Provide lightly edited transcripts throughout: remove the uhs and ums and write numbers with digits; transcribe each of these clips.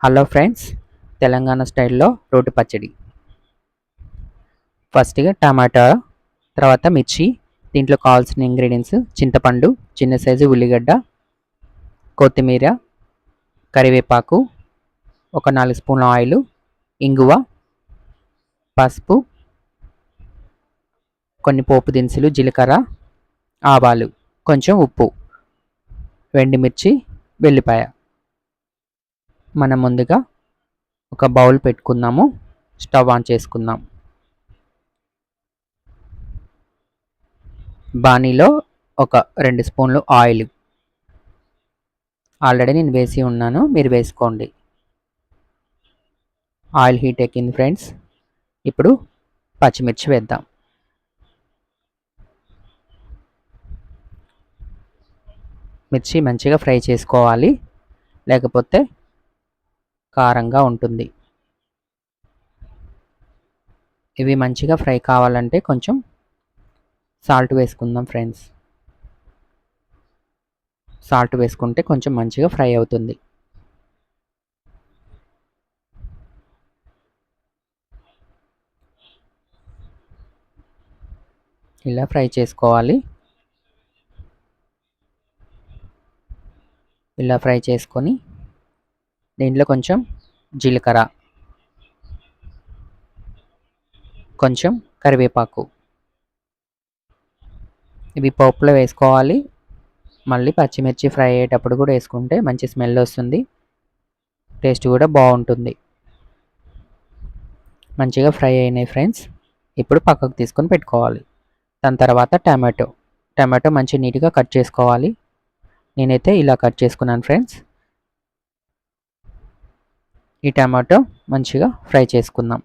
Hello friends, Telangana స్టైల్లో రోటి పచ్చడి. ఫస్ట్గా టమాటా, తర్వాత మిర్చి. దీంట్లో కావాల్సిన ఇంగ్రీడియంట్స్: చింతపండు, చిన్న సైజు ఉల్లిగడ్డ, కొత్తిమీర, కరివేపాకు, ఒక 4 స్పూన్ల ఆయిల్, ఇంగువ, పసుపు, కొన్ని పోపు దినుసులు, జీలకర్ర, ఆవాలు, కొంచెం ఉప్పు, ఎండుమిర్చి, వెల్లిపాయ. మనం ముందుగా ఒక బౌల్ పెట్టుకుందాము. స్టవ్ ఆన్ చేసుకుందాం. బాణీలో ఒక 2 స్పూన్లు ఆయిల్ ఆల్రెడీ నేను వేసి ఉన్నాను, మీరు వేసుకోండి. ఆయిల్ హీట్ ఎక్కింది ఫ్రెండ్స్. ఇప్పుడు పచ్చిమిర్చి వేద్దాం. మిర్చి మంచిగా ఫ్రై చేసుకోవాలి, లేకపోతే కారంగా ఉంటుంది. ఇవి మంచిగా ఫ్రై కావాలంటే కొంచెం సాల్ట్ వేసుకుందాం ఫ్రెండ్స్. సాల్ట్ వేసుకుంటే కొంచెం మంచిగా ఫ్రై అవుతుంది. ఇలా ఫ్రై చేసుకోవాలి. ఇలా ఫ్రై చేసుకొని దీంట్లో కొంచెం జీలకర్ర, కొంచెం కరివేపాకు, ఇవి పోపులో వేసుకోవాలి. మళ్ళీ పచ్చిమిర్చి ఫ్రై అయ్యేటప్పుడు కూడా వేసుకుంటే మంచి స్మెల్ వస్తుంది, టేస్ట్ కూడా బాగుంటుంది. మంచిగా ఫ్రై అయినాయి ఫ్రెండ్స్. ఇప్పుడు పక్కకు తీసుకొని పెట్టుకోవాలి. దాని తర్వాత టమాటో మంచి నీట్గా కట్ చేసుకోవాలి. నేనైతే ఇలా కట్ చేసుకున్నాను ఫ్రెండ్స్. ఈ టమాటో మంచిగా ఫ్రై చేసుకుందాం.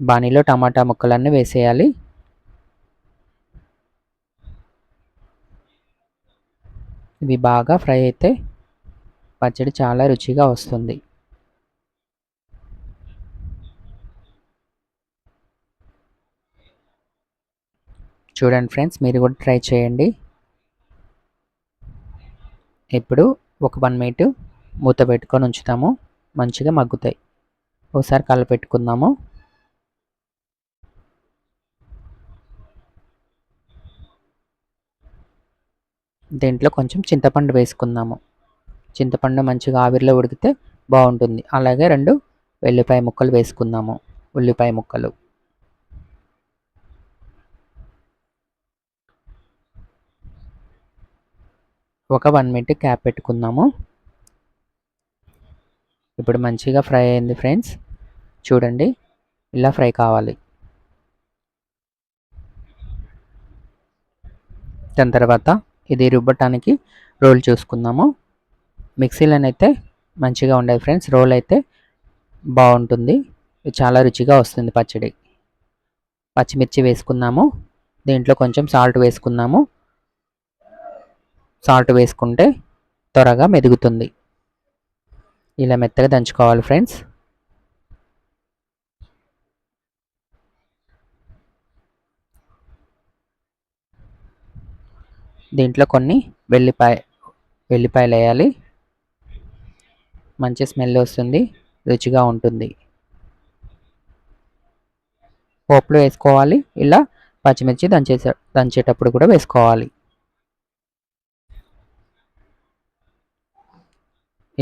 బాణీలో టమాటా ముక్కలన్నీ వేసేయాలి. ఇవి బాగా ఫ్రై అయితే పచ్చడి చాలా రుచిగా వస్తుంది. చూడండి ఫ్రెండ్స్, మీరు కూడా ట్రై చేయండి. ఇప్పుడు ఒక 1 మినిట్ మూత పెట్టుకొని ఉంచుతాము, మంచిగా మగ్గుతాయి. ఒకసారి కలపెట్టుకుందాము. దీంట్లో కొంచెం చింతపండు వేసుకుందాము. చింతపండు మంచిగా ఆవిరిలో ఉడికితే బాగుంటుంది. అలాగే 2 వెల్లిపాయ ముక్కలు వేసుకుందాము. ఉల్లిపాయ ముక్కలు ఒక 1 మినిట్ క్యాప్ పెట్టుకుందాము. ఇప్పుడు మంచిగా ఫ్రై అయింది ఫ్రెండ్స్. చూడండి, ఇలా ఫ్రై కావాలి. దాని తర్వాత ఇది రుబ్బటానికి రోల్ చూసుకుందాము. మిక్సీలోనైతే మంచిగా ఉండదు ఫ్రెండ్స్, రోల్ అయితే బాగుంటుంది. చాలా రుచిగా వస్తుంది పచ్చడి. పచ్చిమిర్చి వేసుకుందాము. దీంట్లో కొంచెం సాల్ట్ వేసుకుందాము. సాల్ట్ వేసుకుంటే త్వరగా మెదుగుతుంది. ఇలా మెత్తగా దంచుకోవాలి ఫ్రెండ్స్. దీంట్లో కొన్ని వెల్లిపాయలు వేయాలి. మంచి స్మెల్ వస్తుంది, రుచిగా ఉంటుంది. పోపులో వేసుకోవాలి. ఇలా పచ్చిమిర్చి దంచేటప్పుడు కూడా వేసుకోవాలి.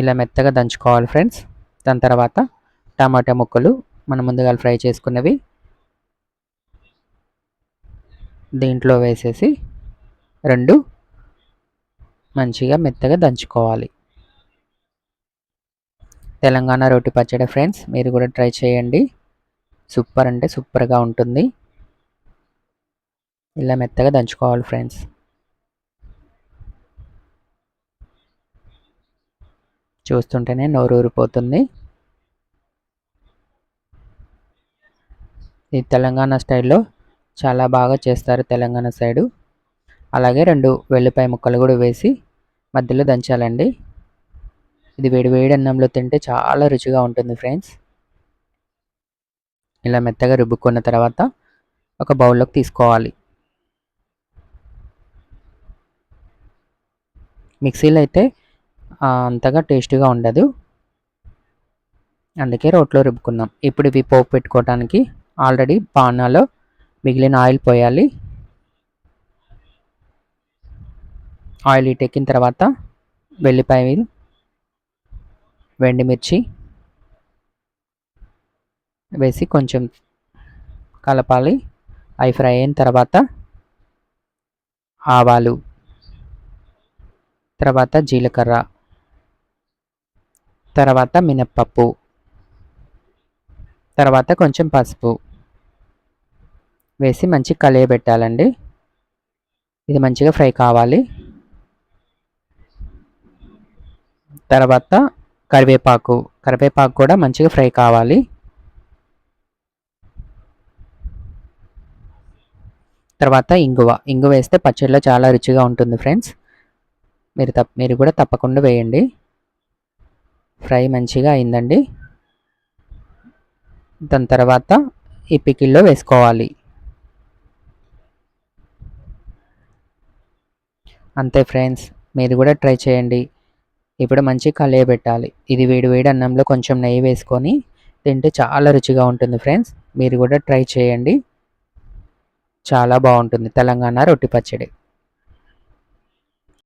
ఇలా మెత్తగా దంచుకోవాలి ఫ్రెండ్స్. దాని తర్వాత టమాటా ముక్కలు మనం ముందుగా ఫ్రై చేసుకున్నవి దీంట్లో వేసేసి 2 మంచిగా మెత్తగా దంచుకోవాలి. తెలంగాణ రోటి పచ్చడి ఫ్రెండ్స్, మీరు కూడా ట్రై చేయండి. సూపర్ అంటే సూపర్గా ఉంటుంది. ఇలా మెత్తగా దంచుకోవాలి ఫ్రెండ్స్. చూస్తుంటేనే నోరు ఊరిపోతుంది. ఇది తెలంగాణ స్టైల్లో చాలా బాగా చేస్తారు తెలంగాణ సైడు. అలాగే 2 వెల్లిపాయ ముక్కలు కూడా వేసి మధ్యలో దంచాలండి. ఇది వేడి వేడి అన్నంలో తింటే చాలా రుచిగా ఉంటుంది ఫ్రెండ్స్. ఇలా మెత్తగా రుబ్బుకున్న తర్వాత ఒక బౌల్లోకి తీసుకోవాలి. మిక్సీలో అయితే అంతగా టేస్ట్గా ఉండదు. అందుకే రోట్లో రుబ్బుకున్నాం. ఇప్పుడు ఇవి పోపు పెట్టుకోవడానికి ఆల్రెడీ పానాలో మిగిలిన ఆయిల్ పోయాలి. ఆయిల్ హీటెక్కిన తర్వాత వెల్లిపాయలు, ఎండుమిర్చి వేసి కొంచెం కలపాలి. అవి ఫ్రై అయిన తర్వాత ఆవాలు, తర్వాత జీలకర్ర, తర్వాత మినప్పప్పు, తర్వాత కొంచెం పసుపు వేసి మంచి కలియబెట్టాలండి. ఇది మంచిగా ఫ్రై కావాలి. తర్వాత కరివేపాకు కూడా మంచిగా ఫ్రై కావాలి. తర్వాత ఇంగువ వేస్తే పచ్చడిలో చాలా రుచిగా ఉంటుంది ఫ్రెండ్స్. మీరు కూడా తప్పకుండా వేయండి. ఫ్రై మంచిగా అయిందండి. దాని తర్వాత ఈ పికిల్లో వేసుకోవాలి. అంతే ఫ్రెండ్స్, మీరు కూడా ట్రై చేయండి. ఇప్పుడు మంచి కలియబెట్టాలి. ఇది వేడి వేడి అన్నంలో కొంచెం నెయ్యి వేసుకొని తింటే చాలా రుచిగా ఉంటుంది ఫ్రెండ్స్. మీరు కూడా ట్రై చేయండి. చాలా బాగుంటుంది తెలంగాణ రొట్టి పచ్చడి.